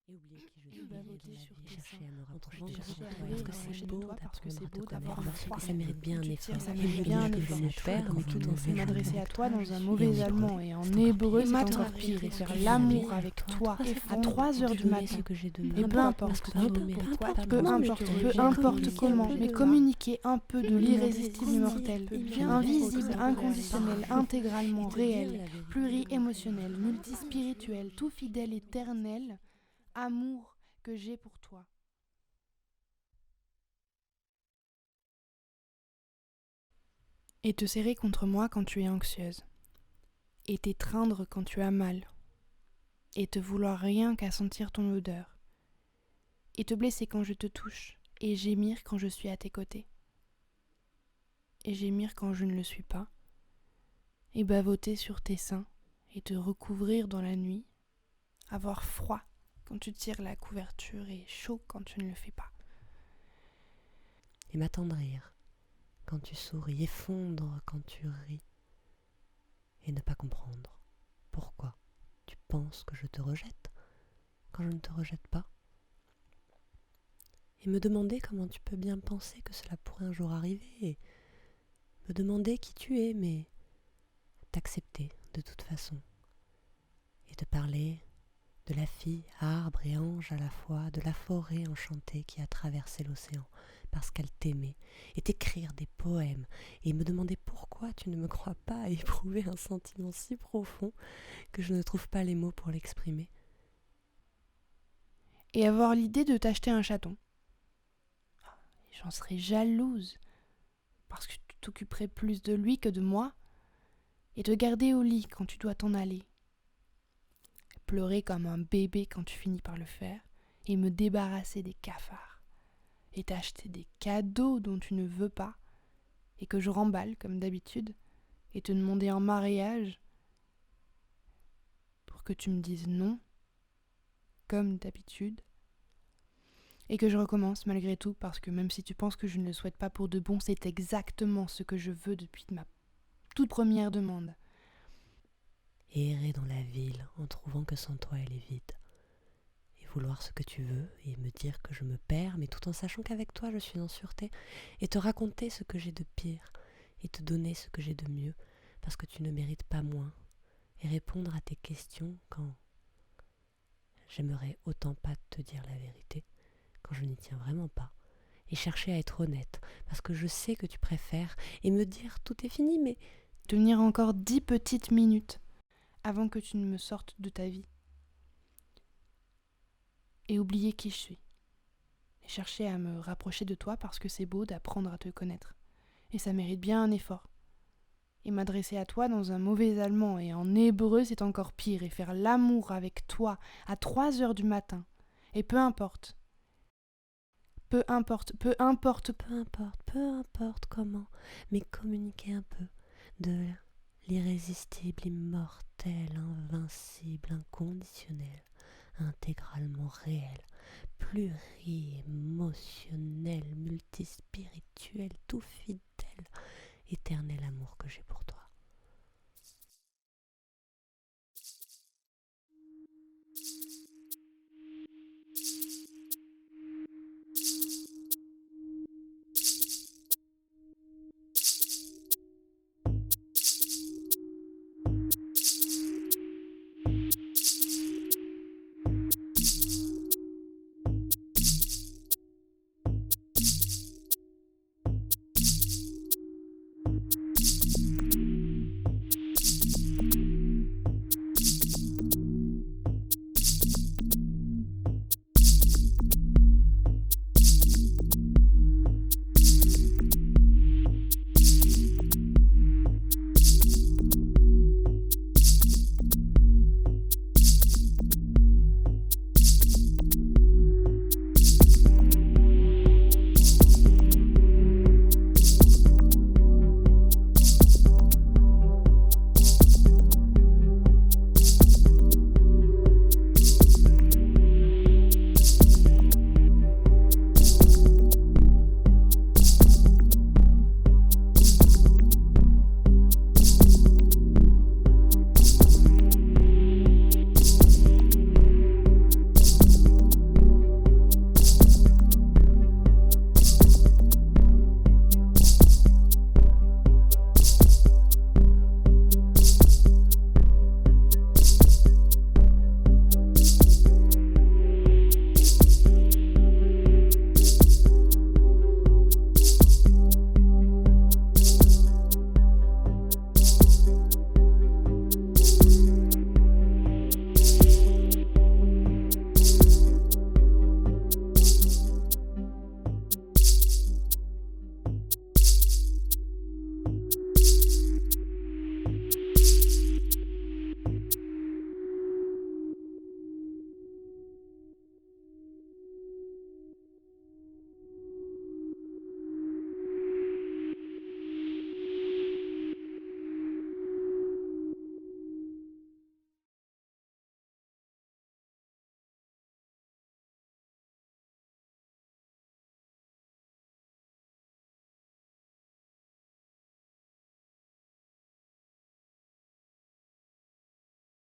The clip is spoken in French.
et oublier qui je Et suis bavoter et sur tes chercher seins. à me rapprocher de Chercher à toi me parce que rapprocher c'est de beau toi parce que c'est beau d'apprendre à d'avoir te froid. connaître, ça mérite bien un Tu effort. tires, ça Et mérite me bien un dire que je effort. me perds Comme dans tu un te mauvais m'adresser allemand. à toi dans un Et mauvais en hébreu, allemand et en c'est encore hébreu pire. c'est Et encore pire et faire tu l'amour viens avec toi toi à à 3 heures tu du donner matin. ce que j'ai de Et mieux peu importe parce que tu quand, ne mérites pourquoi, pas peu moi, mais importe, je te peu rejette importe comme comment, un mais peu. communiquer un peu de l'irrésistible Irrésistible, immortel, bien invisible, fort, inconditionnel, parfait. intégralement Et te dire réel, la vérité. pluri-émotionnel, multispirituel, tout fidèle, éternel, amour que j'ai pour toi. Et te serrer contre moi quand tu es anxieuse, et t'étreindre quand tu as mal, et te vouloir rien qu'à sentir ton odeur, et te blesser quand je te touche, et gémir quand je suis à tes côtés, et gémir quand je ne le suis pas, et bavoter sur tes seins, et te recouvrir dans la nuit, avoir froid quand tu tires la couverture et chaud quand tu ne le fais pas. Et m'attendrir quand tu souris, et fondre quand tu ris, et ne pas comprendre pourquoi tu penses que je te rejette quand je ne te rejette pas, et me demander comment tu peux bien penser que cela pourrait un jour arriver, et me demander qui tu es, mais t'accepter de toute façon, et te parler de la fille, arbre et ange à la fois, de la forêt enchantée qui a traversé l'océan parce qu'elle t'aimait, et t'écrire des poèmes, et me demander pourquoi tu ne me crois pas à éprouver un sentiment si profond que je ne trouve pas les mots pour l'exprimer. Et avoir l'idée de t'acheter un chaton. J'en serais jalouse, parce que tu t'occuperais plus de lui que de moi, et te garder au lit quand tu dois t'en aller. Pleurer comme un bébé quand tu finis par le faire, et me débarrasser des cafards, et t'acheter des cadeaux dont tu ne veux pas, et que je remballe comme d'habitude, et te demander en mariage pour que tu me dises non, comme d'habitude, et que je recommence malgré tout, parce que même si tu penses que je ne le souhaite pas pour de bon, c'est exactement ce que je veux depuis ma toute première demande. Et errer dans la ville en trouvant que sans toi elle est vide, et vouloir ce que tu veux, et me dire que je me perds, mais tout en sachant qu'avec toi je suis en sûreté, et te raconter ce que j'ai de pire, et te donner ce que j'ai de mieux, parce que tu ne mérites pas moins, et répondre à tes questions quand j'aimerais autant pas te dire la vérité, quand je n'y tiens vraiment pas, et chercher à être honnête, parce que je sais que tu préfères, et me dire tout est fini, mais Tenir encore 10 petites minutes avant que tu ne me sortes de ta vie. Et oublier qui je suis. Et chercher à me rapprocher de toi parce que c'est beau d'apprendre à te connaître. Et ça mérite bien un effort. Et m'adresser à toi dans un mauvais allemand et en hébreu c'est encore pire. Et faire l'amour avec toi à 3 heures du matin. Et peu importe. Peu importe, peu importe. peu importe comment, mais communiquer un peu de l'irrésistible, immortel, invincible, inconditionnel, intégralement réel, pluri-émotionnel, multispirituel, tout fidèle, éternel amour que j'ai pour toi.